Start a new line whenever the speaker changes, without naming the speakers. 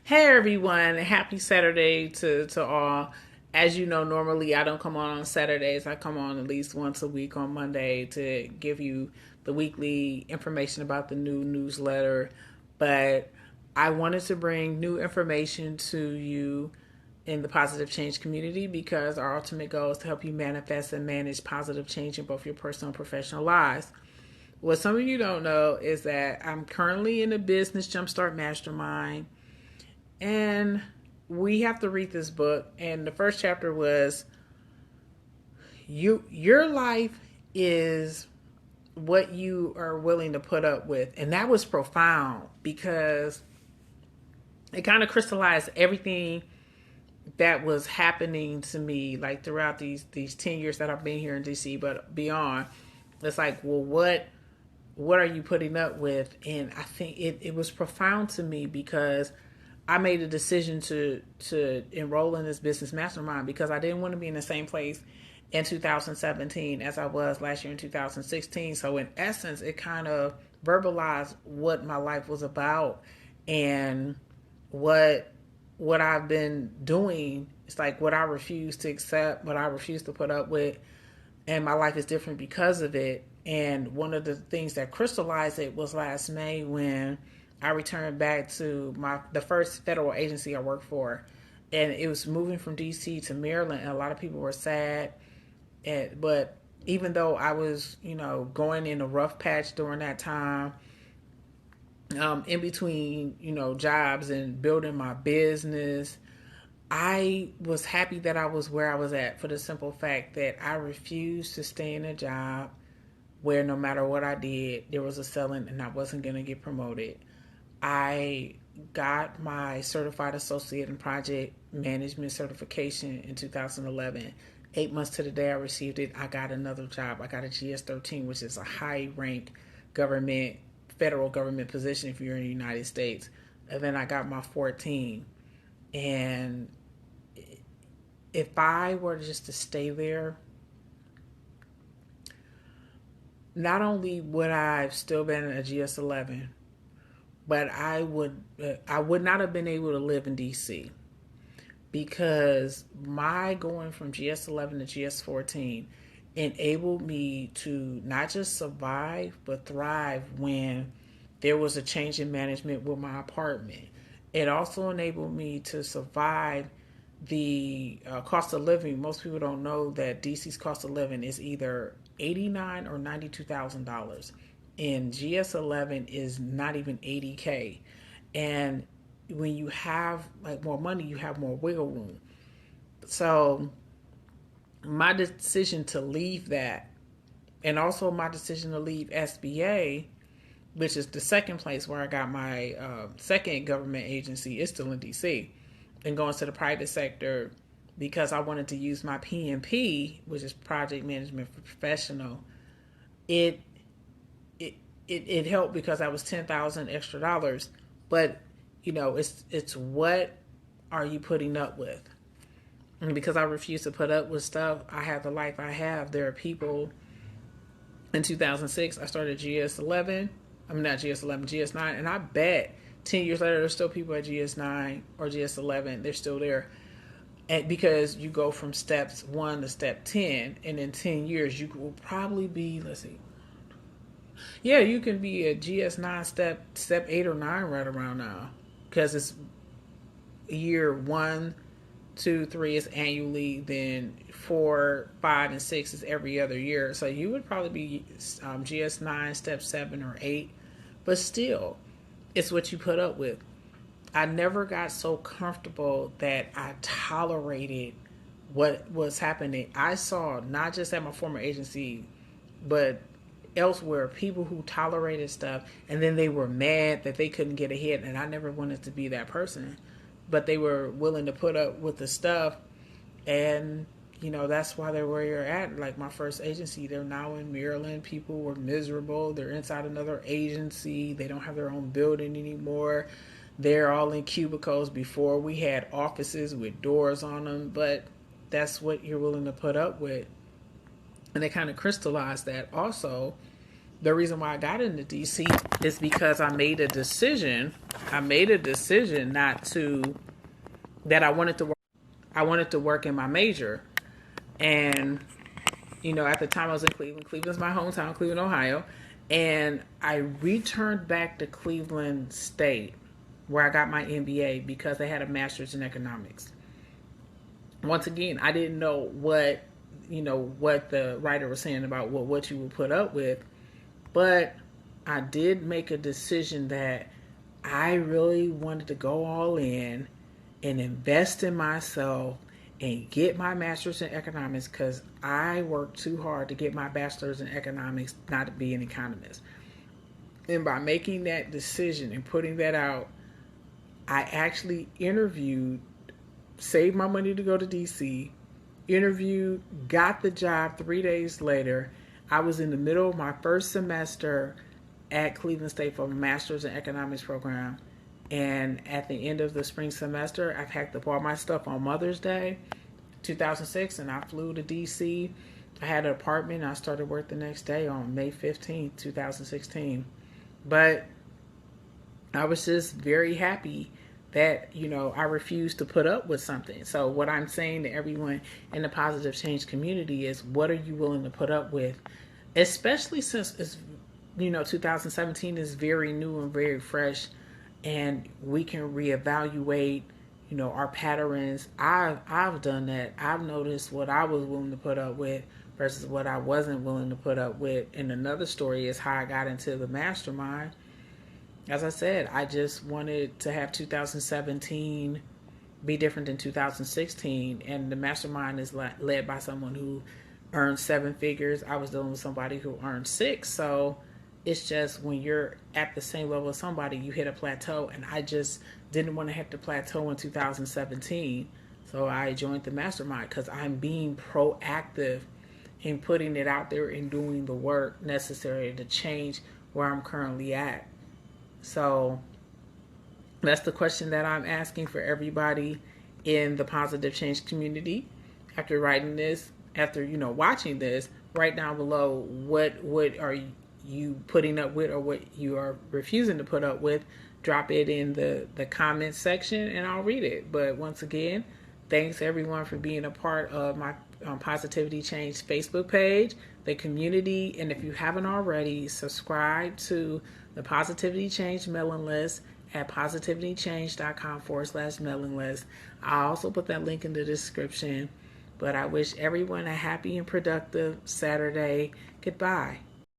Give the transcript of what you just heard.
Hey everyone, happy Saturday to all. As you know, normally I don't come on Saturdays. I come on at least once a week on Monday to give you the weekly information about the new newsletter. But I wanted to bring new information to you in the positive change community because our ultimate goal is to help you manifest and manage positive change in both your personal and professional lives. What some of you don't know is that I'm currently in a business jumpstart mastermind, and we have to read this book. And the first chapter was your life is what you are willing to put up with. And that was profound because it kind of crystallized everything that was happening to me like throughout these 10 years that I've been here in DC, but beyond. It's like, well, what are you putting up with? And I think it was profound to me because I made a decision to enroll in this business mastermind because I didn't want to be in the same place in 2017 as I was last year in 2016. So in essence, it kind of verbalized what my life was about and what I've been doing. It's like what I refuse to accept, what I refuse to put up with, and my life is different because of it. And one of the things that crystallized it was last May when I returned back to the first federal agency I worked for, and it was moving from DC to Maryland, and a lot of people were sad. But even though I was, going in a rough patch during that time, in between, jobs and building my business, I was happy that I was where I was at for the simple fact that I refused to stay in a job where no matter what I did, there was a ceiling and I wasn't going to get promoted. I got my certified associate in project management certification in 2011. 8 months to the day I received it, I got another job. I got a GS-13, which is a high rank federal government position if you're in the United States. And then I got my 14. And if I were just to stay there, not only would I have still been a GS-11, but I would not have been able to live in DC because my going from GS-11 to GS-14 enabled me to not just survive but thrive when there was a change in management with my apartment. It also enabled me to survive the cost of living. Most people don't know that DC's cost of living is either $89,000 or $92,000, and GS-11 is not even $80K. And when you have like more money, you have more wiggle room. So my decision to leave that, and also my decision to leave SBA, which is the second place where I got my second government agency, is still in DC, and going to the private sector because I wanted to use my PMP, which is Project Management for Professional. It helped because I was $10,000 extra dollars, but it's what are you putting up with? And because I refuse to put up with stuff, I have the life I have. There are people. In 2006, I started GS-11. I'm not GS-11, GS-9, and I bet 10 years later, there's still people at GS-9 or GS-11. They're still there. And because you go from steps 1 to step 10, and in 10 years, you will probably be, let's see, yeah, you can be a GS-9 step 8 or 9 right around now because it's year 1, 2, 3 is annually, then 4, 5, and 6 is every other year. So you would probably be GS-9 step 7 or 8, but still, it's what you put up with. I never got so comfortable that I tolerated what was happening. I saw, not just at my former agency, but elsewhere, people who tolerated stuff and then they were mad that they couldn't get ahead. And I never wanted to be that person, but they were willing to put up with the stuff. And that's why they're where you're at. Like my first agency, they're now in Maryland. People were miserable. They're inside another agency. They don't have their own building anymore. They're all in cubicles. Before we had offices with doors on them, but that's what you're willing to put up with. And they kind of crystallized that also the reason why I got into DC is because I made a decision. I made a decision not to, that I wanted to work. I wanted to work in my major. And, at the time I was in Cleveland. Cleveland's my hometown, Cleveland, Ohio. And I returned back to Cleveland State, where I got my MBA, because they had a master's in economics. Once again, I didn't know what the writer was saying about what you would put up with, but I did make a decision that I really wanted to go all in and invest in myself and get my master's in economics, because I worked too hard to get my bachelor's in economics not to be an economist. And by making that decision and putting that out, I actually interviewed, saved my money to go to DC, interviewed, got the job 3 days later. I was in the middle of my first semester at Cleveland State for a master's in economics program. And at the end of the spring semester, I packed up all my stuff on Mother's Day, 2006, and I flew to DC. I had an apartment. And I started work the next day on May 15th, 2016. But I was just very happy that, I refused to put up with something. So what I'm saying to everyone in the positive change community is, what are you willing to put up with? Especially since it's, 2017 is very new and very fresh, and we can reevaluate, our patterns. I've done that. I've noticed what I was willing to put up with versus what I wasn't willing to put up with. And another story is how I got into the mastermind. As I said, I just wanted to have 2017 be different than 2016. And the mastermind is led by someone who earned 7 figures. I was dealing with somebody who earned 6. So it's just, when you're at the same level as somebody, you hit a plateau. And I just didn't want to hit the plateau in 2017. So I joined the mastermind because I'm being proactive in putting it out there and doing the work necessary to change where I'm currently at. So that's the question that I'm asking for everybody in the positive change community. After writing this, after watching this, write down below what are you putting up with, or what you are refusing to put up with. Drop it in the comment section and I'll read it. But once again, thanks everyone for being a part of my Positivity Change Facebook page, the community. And if you haven't already, subscribe to the Positivity Change mailing list at positivitychange.com/mailing list. I'll also put that link in the description. But I wish everyone a happy and productive Saturday. Goodbye.